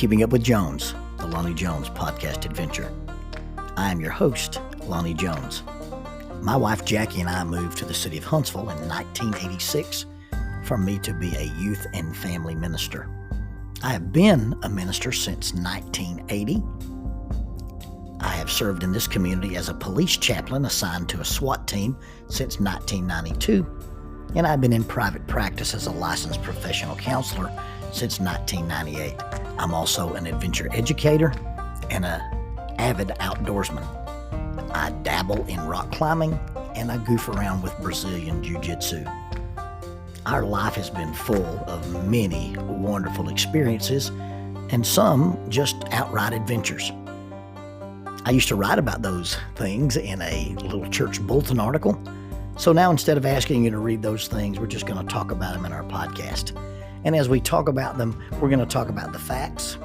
Keeping Up with Jones, the Lonnie Jones podcast adventure. I am your host, Lonnie Jones. My wife Jackie and I moved to the city of Huntsville in 1986 for me to be a youth and family minister. I have been a minister since 1980. I have served in this community as a police chaplain assigned to a SWAT team since 1992, and I've been in private practice as a licensed professional counselor since 1998. I'm also an adventure educator and an avid outdoorsman. I dabble in rock climbing and I goof around with Brazilian Jiu-Jitsu. Our life has been full of many wonderful experiences and some just outright adventures. I used to write about those things in a little church bulletin article. So now instead of asking you to read those things, we're just going to talk about them in our podcast. And as we talk about them, we're going to talk about the facts.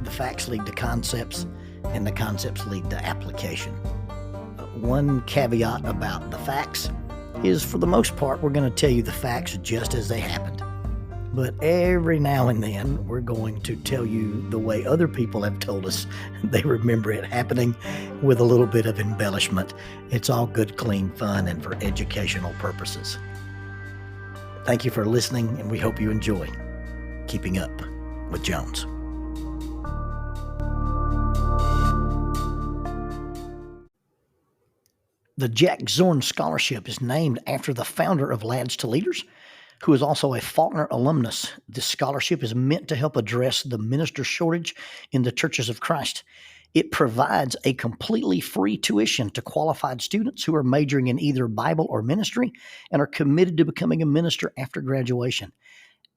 The facts lead to concepts, and the concepts lead to application. One caveat about the facts is, for the most part, we're going to tell you the facts just as they happened. But every now and then, we're going to tell you the way other people have told us they remember it happening with a little bit of embellishment. It's all good, clean fun and for educational purposes. Thank you for listening, and we hope you enjoy Keeping Up with Jones. The Jack Zorn Scholarship is named after the founder of Lads to Leaders, who is also a Faulkner alumnus. This scholarship is meant to help address the minister shortage in the churches of Christ. It provides a completely free tuition to qualified students who are majoring in either Bible or ministry and are committed to becoming a minister after graduation.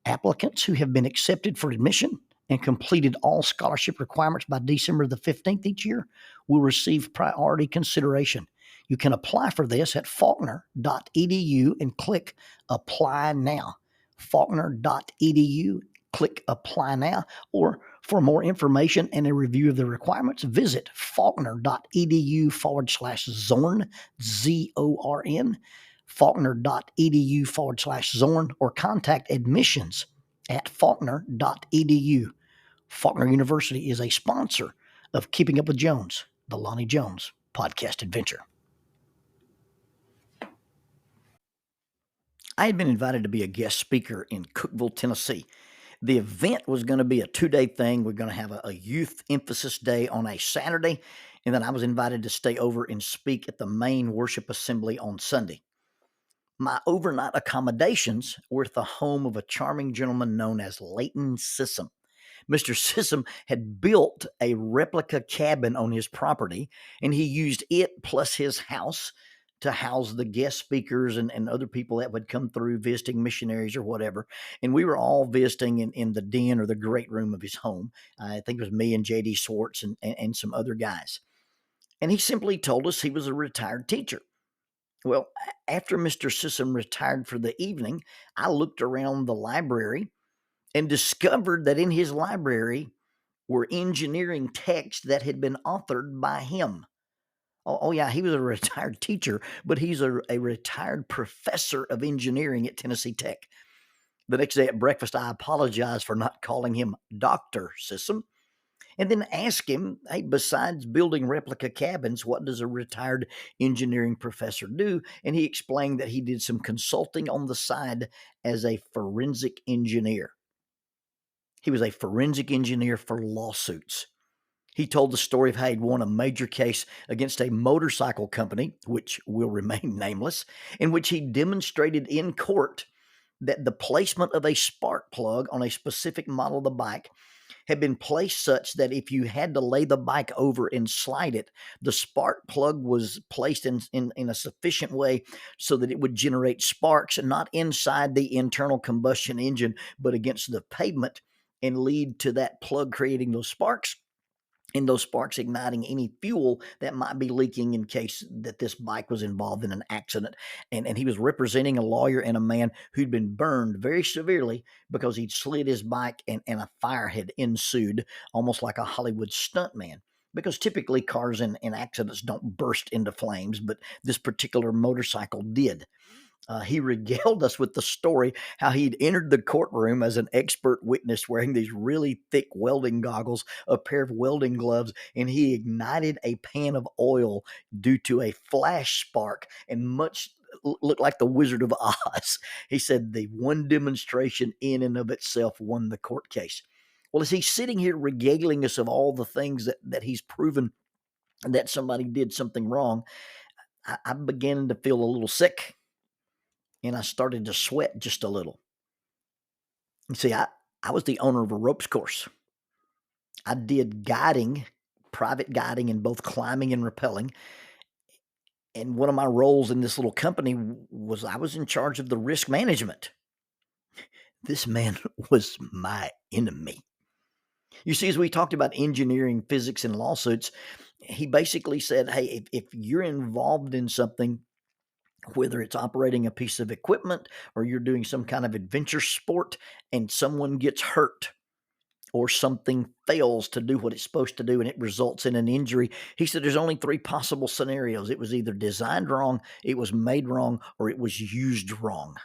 Applicants who have been accepted for admission and completed all scholarship requirements by December the 15th each year will receive priority consideration. You can apply for this at faulkner.edu and click Apply Now. Faulkner.edu, click Apply Now, or for more information and a review of the requirements, visit faulkner.edu/Zorn, Z-O-R-N, faulkner.edu/Zorn, or contact admissions at faulkner.edu. Faulkner University is a sponsor of Keeping Up with Jones, the Lonnie Jones podcast adventure. I had been invited to be a guest speaker in Cookeville, Tennessee. The event was going to be a 2-day thing. We're going to have a youth emphasis day on a Saturday, and then I was invited to stay over and speak at the main worship assembly on Sunday. My overnight accommodations were at the home of a charming gentleman known as Leighton Sissom. Mr. Sissom had built a replica cabin on his property, and he used it plus his house to house the guest speakers and other people that would come through visiting missionaries or whatever. And we were all visiting in the den or the great room of his home. I think it was me and J.D. Swartz and some other guys. And he simply told us he was a retired teacher. Well, after Mr. Sissom retired for the evening, I looked around the library and discovered that in his library were engineering texts that had been authored by him. Oh yeah, he was a retired teacher, but he's a retired professor of engineering at Tennessee Tech. The next day at breakfast, I apologized for not calling him Dr. Sissom, and then asked him, hey, besides building replica cabins, what does a retired engineering professor do? And he explained that he did some consulting on the side as a forensic engineer. He was a forensic engineer for lawsuits. He told the story of how he'd won a major case against a motorcycle company, which will remain nameless, in which he demonstrated in court that the placement of a spark plug on a specific model of the bike had been placed such that if you had to lay the bike over and slide it, the spark plug was placed in a sufficient way so that it would generate sparks, not inside the internal combustion engine, but against the pavement, and lead to that plug creating those sparks, and those sparks igniting any fuel that might be leaking in case that this bike was involved in an accident. And he was representing a lawyer and a man who'd been burned very severely because he'd slid his bike and a fire had ensued, almost like a Hollywood stuntman. Because typically cars in accidents don't burst into flames, but this particular motorcycle did. He regaled us with the story how he'd entered the courtroom as an expert witness wearing these really thick welding goggles, a pair of welding gloves, and he ignited a pan of oil due to a flash spark and much looked like the Wizard of Oz. He said the one demonstration in and of itself won the court case. Well, as he's sitting here regaling us of all the things that he's proven that somebody did something wrong, I began to feel a little sick and I started to sweat just a little. You see, I was the owner of a ropes course. I did guiding, private guiding in both climbing and rappelling. And one of my roles in this little company was I was in charge of the risk management. This man was my enemy. You see, as we talked about engineering, physics, and lawsuits, he basically said, hey, if you're involved in something, whether it's operating a piece of equipment or you're doing some kind of adventure sport and someone gets hurt or something fails to do what it's supposed to do and it results in an injury, he said there's only three possible scenarios. It was either designed wrong, it was made wrong, or it was used wrong.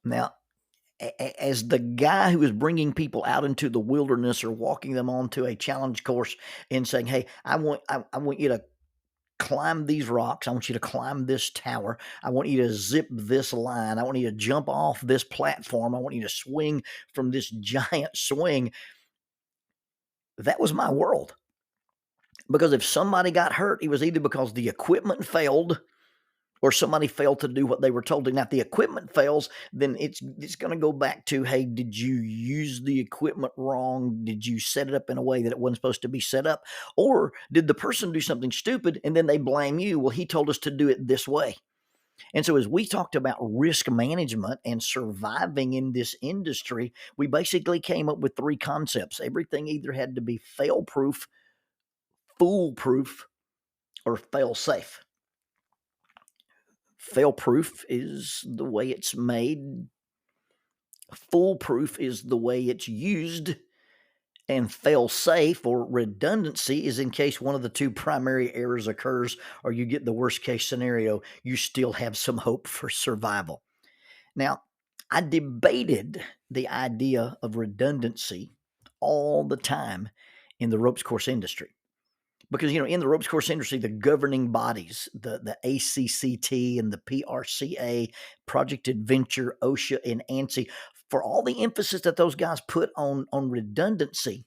Now, as the guy who is bringing people out into the wilderness or walking them onto a challenge course and saying, hey, I want you to climb these rocks. I want you to climb this tower. I want you to zip this line. I want you to jump off this platform. I want you to swing from this giant swing. That was my world. Because if somebody got hurt, it was either because the equipment failed or somebody failed to do what they were told to. Now, if the equipment fails, then it's going to go back to, hey, did you use the equipment wrong? Did you set it up in a way that it wasn't supposed to be set up? Or did the person do something stupid and then they blame you? Well, he told us to do it this way. And so as we talked about risk management and surviving in this industry, we basically came up with three concepts. Everything either had to be fail-proof, foolproof, or fail-safe. Fail-proof is the way it's made. Foolproof is the way it's used. And fail-safe or redundancy is in case one of the two primary errors occurs or you get the worst case scenario, you still have some hope for survival. Now, I debated the idea of redundancy all the time in the ropes course industry. Because, in the ropes course industry, the governing bodies, the ACCT and the PRCA, Project Adventure, OSHA, and ANSI, for all the emphasis that those guys put on redundancy,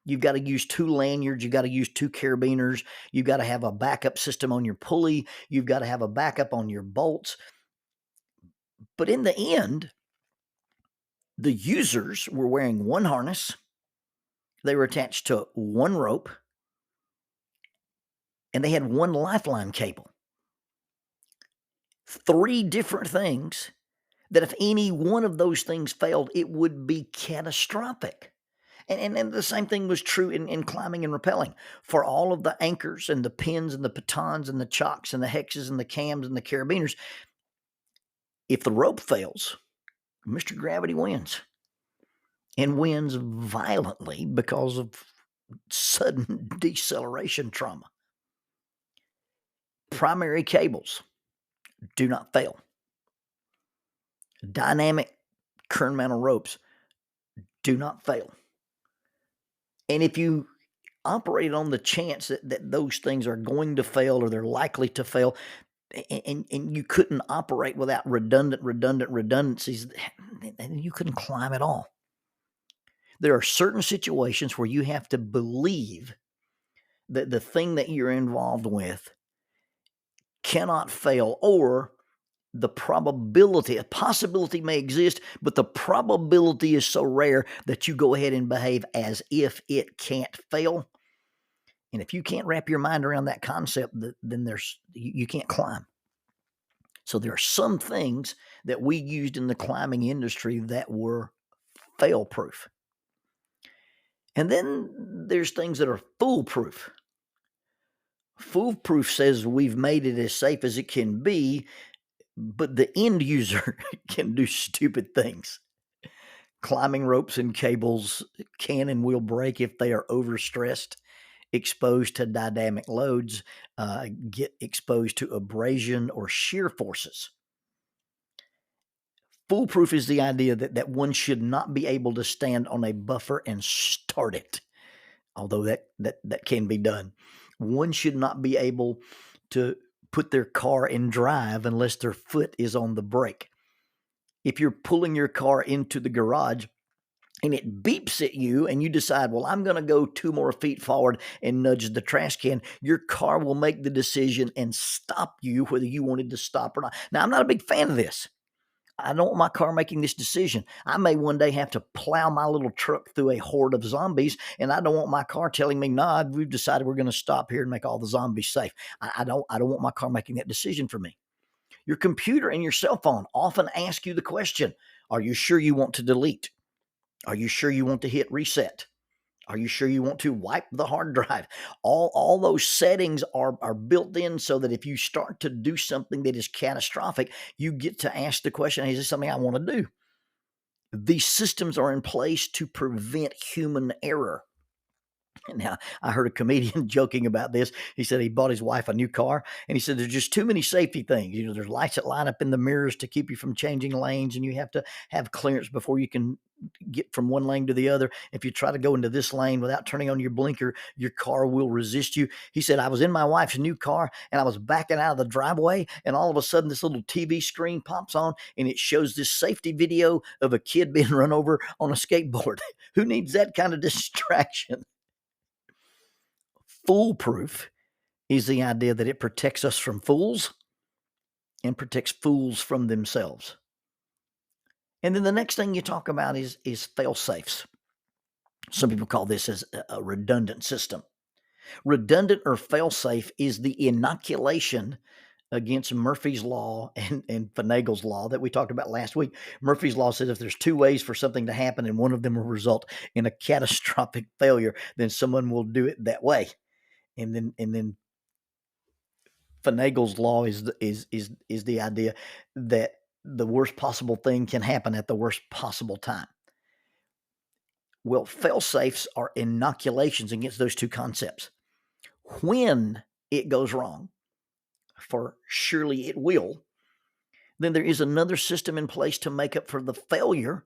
you've got to use two lanyards, you've got to use two carabiners, you've got to have a backup system on your pulley, you've got to have a backup on your bolts. But in the end, the users were wearing one harness, they were attached to one rope, and they had one lifeline cable. Three different things that if any one of those things failed, it would be catastrophic. And the same thing was true in climbing and rappelling. For all of the anchors and the pins and the pitons and the chocks and the hexes and the cams and the carabiners, if the rope fails, Mr. Gravity wins. And wins violently because of sudden deceleration trauma. Primary cables do not fail. Dynamic kern mounted ropes do not fail. And if you operate on the chance that those things are going to fail or they're likely to fail, and you couldn't operate without redundancies, then you couldn't climb at all. There are certain situations where you have to believe that the thing that you're involved with cannot fail, or the probability, a possibility may exist, but the probability is so rare that you go ahead and behave as if it can't fail. And if you can't wrap your mind around that concept, then you can't climb. So there are some things that we used in the climbing industry that were fail-proof. And then there's things that are foolproof. Foolproof says we've made it as safe as it can be, but the end user can do stupid things. Climbing ropes and cables can and will break if they are overstressed. exposed to dynamic loads get exposed to abrasion or shear forces. Foolproof is the idea that one should not be able to stand on a buffer and start it, although that can be done. One should not be able to put their car in drive unless their foot is on the brake. If you're pulling your car into the garage and it beeps at you and you decide, well, I'm going to go 2 more feet forward and nudge the trash can, your car will make the decision and stop you whether you wanted to stop or not. Now, I'm not a big fan of this. I don't want my car making this decision. I may one day have to plow my little truck through a horde of zombies, and I don't want my car telling me, nah, we've decided we're going to stop here and make all the zombies safe. I don't want my car making that decision for me. Your computer and your cell phone often ask you the question, are you sure you want to delete? Are you sure you want to hit reset? Are you sure you want to wipe the hard drive? All those settings are built in so that if you start to do something that is catastrophic, you get to ask the question, hey, is this something I want to do? These systems are in place to prevent human error. Now, I heard a comedian joking about this. He said he bought his wife a new car, and he said there's just too many safety things. There's lights that line up in the mirrors to keep you from changing lanes, and you have to have clearance before you can get from one lane to the other. If you try to go into this lane without turning on your blinker, your car will resist you. He said, I was in my wife's new car, and I was backing out of the driveway, and all of a sudden this little TV screen pops on, and it shows this safety video of a kid being run over on a skateboard. Who needs that kind of distraction? Foolproof is the idea that it protects us from fools and protects fools from themselves. And then the next thing you talk about is fail-safes. Some people call this as a redundant system. Redundant or fail-safe is the inoculation against Murphy's Law and Finagle's Law that we talked about last week. Murphy's Law says if there's 2 ways for something to happen and one of them will result in a catastrophic failure, then someone will do it that way. And then Finagle's law is the idea that the worst possible thing can happen at the worst possible time. Well, fail-safes are inoculations against those 2 concepts. When it goes wrong, for surely it will, then there is another system in place to make up for the failure.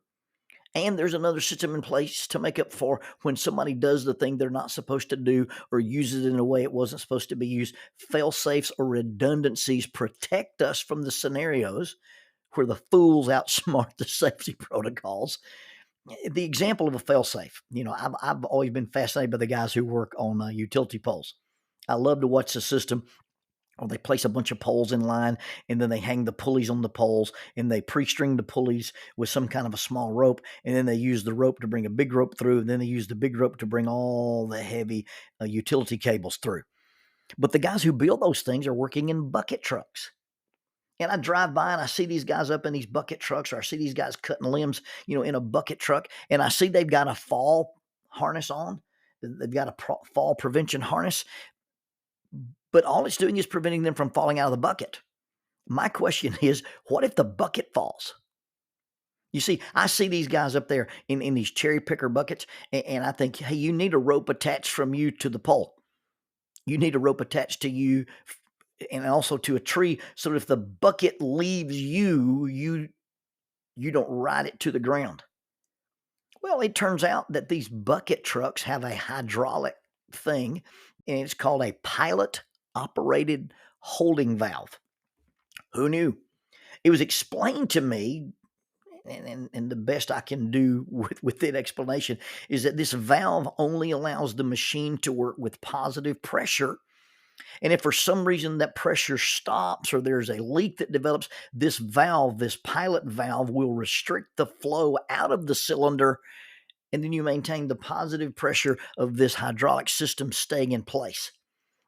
And there's another system in place to make up for when somebody does the thing they're not supposed to do or uses it in a way it wasn't supposed to be used. Fail-safes or redundancies protect us from the scenarios where the fools outsmart the safety protocols. The example of a fail-safe, I've always been fascinated by the guys who work on utility poles. I love to watch the system. Or they place a bunch of poles in line, and then they hang the pulleys on the poles, and they pre-string the pulleys with some kind of a small rope, and then they use the rope to bring a big rope through, and then they use the big rope to bring all the heavy utility cables through. But the guys who build those things are working in bucket trucks. And I drive by and I see these guys up in these bucket trucks, or I see these guys cutting limbs, in a bucket truck, and I see they've got a fall harness on. They've got a fall prevention harness. But all it's doing is preventing them from falling out of the bucket. My question is, what if the bucket falls? You see, I see these guys up there in these cherry picker buckets, and I think, hey, you need a rope attached from you to the pole. You need a rope attached to you and also to a tree so that if the bucket leaves you don't ride it to the ground. Well, it turns out that these bucket trucks have a hydraulic thing, and it's called a pilot operated holding valve. Who knew? It was explained to me, and the best I can do with that explanation is that this valve only allows the machine to work with positive pressure. And if for some reason that pressure stops or there's a leak that develops, this valve, this pilot valve, will restrict the flow out of the cylinder, and then you maintain the positive pressure of this hydraulic system staying in place.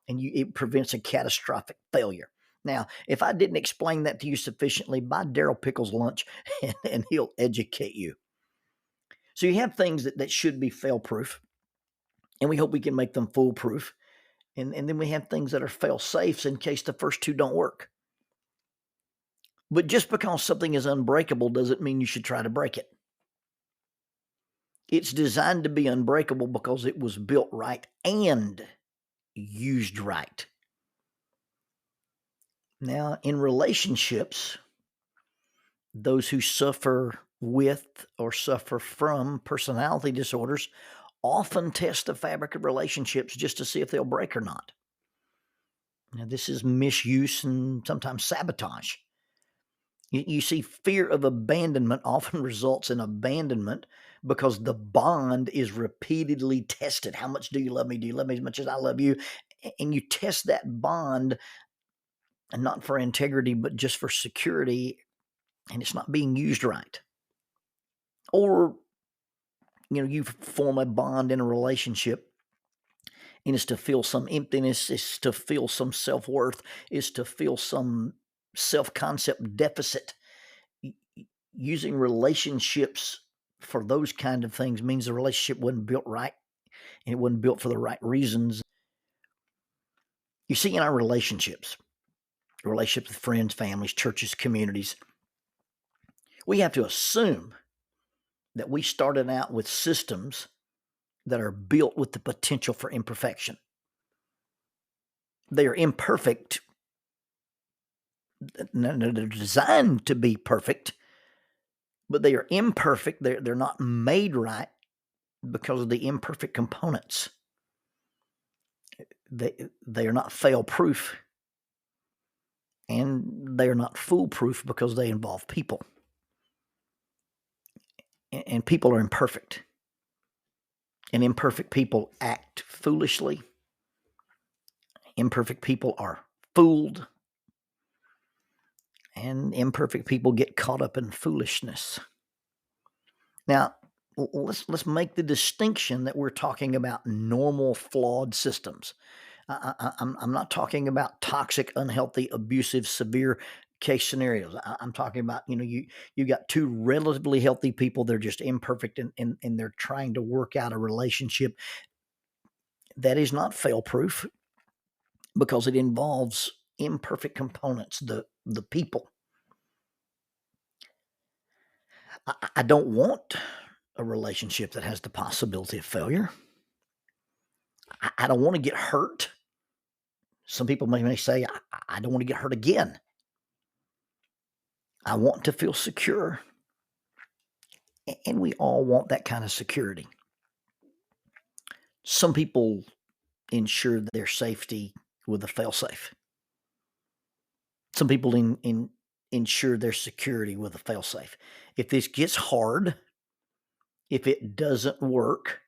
And it prevents a catastrophic failure. Now, if I didn't explain that to you sufficiently, buy Daryl Pickles lunch and he'll educate you. So you have things that should be fail-proof, and we hope we can make them foolproof. And then we have things that are fail-safes in case the first 2 don't work. But just because something is unbreakable doesn't mean you should try to break it. It's designed to be unbreakable because it was built right and used right. Now, in relationships, those who suffer with or suffer from personality disorders often test the fabric of relationships just to see if they'll break or not. Now, this is misuse and sometimes sabotage. You see, fear of abandonment often results in abandonment because the bond is repeatedly tested. How much do you love me? Do you love me as much as I love you? And you test that bond, and not for integrity, but just for security, and it's not being used right. Or, you form a bond in a relationship, and it's to feel some emptiness, it's to feel some self-worth, it's to feel some self-concept deficit. Using relationships for those kind of things means the relationship wasn't built right, and it wasn't built for the right reasons. You see, in our relationships with friends, families, churches, communities, we have to assume that we started out with systems that are built with the potential for imperfection. They are imperfect. They're designed to be perfect, but they are imperfect. They're not made right because of the imperfect components. They are not fail-proof, and they are not foolproof because they involve people. And people are imperfect. And imperfect people act foolishly. Imperfect people are fooled. And imperfect people get caught up in foolishness. Now, let's make the distinction that we're talking about normal, flawed systems. I'm not talking about toxic, unhealthy, abusive, severe case scenarios. I'm talking about, you got two relatively healthy people. They're just imperfect, and they're trying to work out a relationship that is not fail-proof because it involves imperfect components, the people. I don't want a relationship that has the possibility of failure. I don't want to get hurt. Some people may say, I don't want to get hurt again. I want to feel secure. And we all want that kind of security. Some people ensure their safety with a failsafe. Some people ensure their security with a failsafe. If this gets hard, if it doesn't work,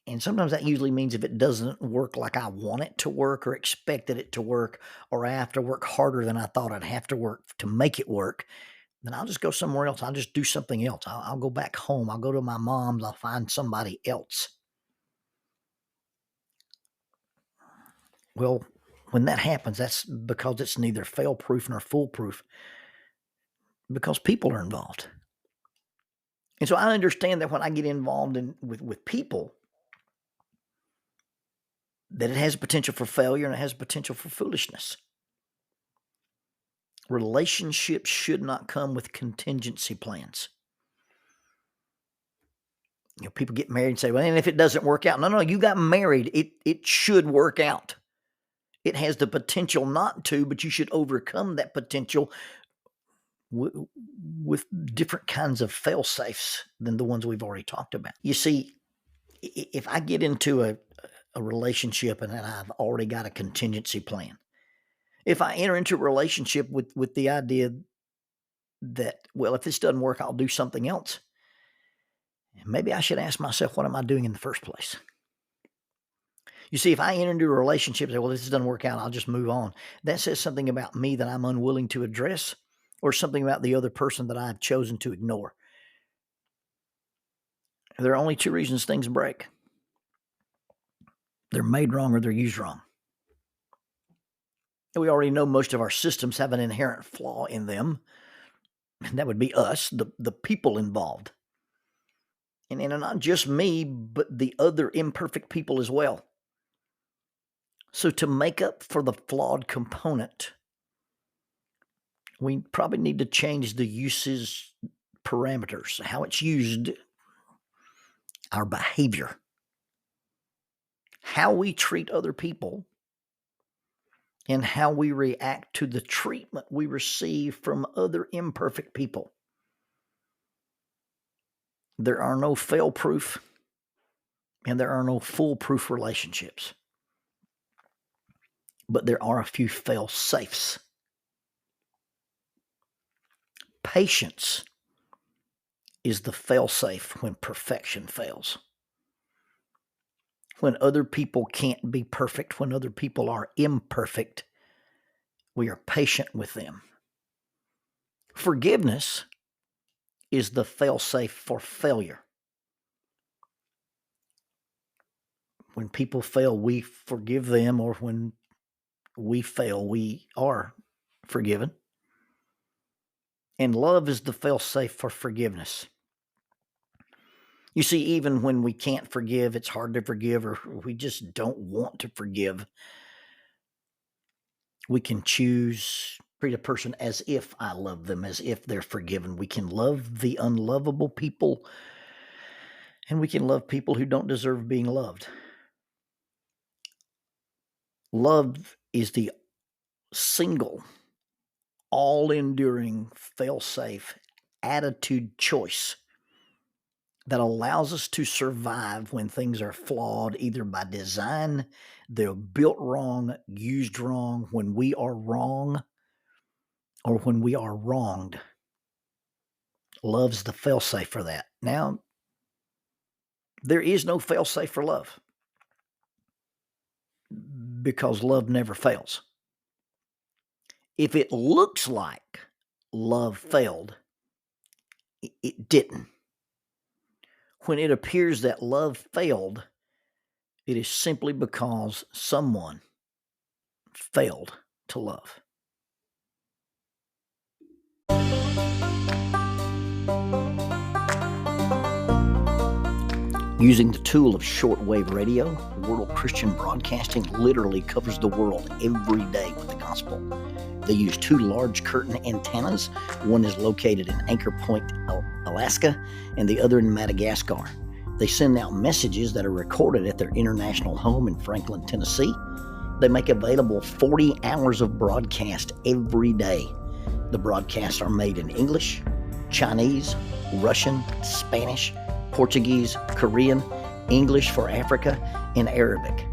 and sometimes that usually means if it doesn't work like I want it to work or expected it to work, or I have to work harder than I thought I'd have to work to make it work, then I'll just go somewhere else. I'll just do something else. I'll go back home. I'll go to my mom's. I'll find somebody else. Well, when that happens, that's because it's neither fail-proof nor foolproof, because people are involved. And so I understand that when I get involved with people, that it has potential for failure and it has potential for foolishness. Relationships should not come with contingency plans. People get married and say, well, and if it doesn't work out, no, you got married. It should work out. It has the potential not to, but you should overcome that potential with different kinds of fail-safes than the ones we've already talked about. You see, if I get into a relationship and I've already got a contingency plan, if I enter into a relationship with the idea that, well, if this doesn't work, I'll do something else, maybe I should ask myself, what am I doing in the first place? You see, if I enter into a relationship and say, well, this doesn't work out, I'll just move on, that says something about me that I'm unwilling to address, or something about the other person that I've chosen to ignore. There are only two reasons things break. They're made wrong or they're used wrong. And we already know most of our systems have an inherent flaw in them, and that would be us, the people involved. And not just me, but the other imperfect people as well. So to make up for the flawed component, we probably need to change the usage parameters, how it's used, our behavior, how we treat other people and how we react to the treatment we receive from other imperfect people. There are no fail-proof and there are no foolproof relationships. But there are a few fail-safes. Patience is the fail-safe when perfection fails. When other people can't be perfect, when other people are imperfect, we are patient with them. Forgiveness is the fail-safe for failure. When people fail, we forgive them, or when we fail, we are forgiven. And love is the fail-safe for forgiveness. You see, even when we can't forgive, it's hard to forgive, or we just don't want to forgive, we can choose treat a person as if I love them, as if they're forgiven. We can love the unlovable people, and we can love people who don't deserve being loved. Love is the single, all-enduring, fail-safe attitude choice that allows us to survive when things are flawed, either by design, they're built wrong, used wrong, when we are wrong, or when we are wronged. Love's the fail-safe for that. Now, there is no fail-safe for love, because love never fails. If it looks like love failed, it didn't. When it appears that love failed, it is simply because someone failed to love. Using the tool of shortwave radio, World Christian Broadcasting literally covers the world every day with the gospel. They use 2 large curtain antennas. One is located in Anchor Point, Alaska, and the other in Madagascar. They send out messages that are recorded at their international home in Franklin, Tennessee. They make available 40 hours of broadcast every day. The broadcasts are made in English, Chinese, Russian, Spanish, Portuguese, Korean, English for Africa, and Arabic.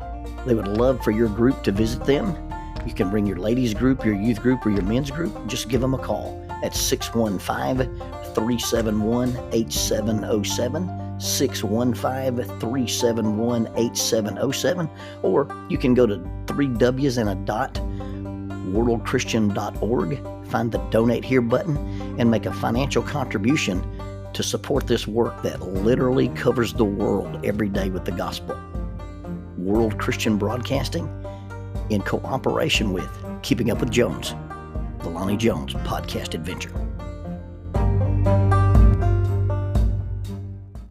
They would love for your group to visit them. You can bring your ladies group, your youth group, or your men's group. Just give them a call at 615-371-8707, 615-371-8707, or you can go to 3Ws and a dot, worldchristian.org, find the Donate Here button, and make a financial contribution to support this work that literally covers the world every day with the gospel. World Christian Broadcasting, in cooperation with Keeping Up with Jones, the Lonnie Jones podcast adventure.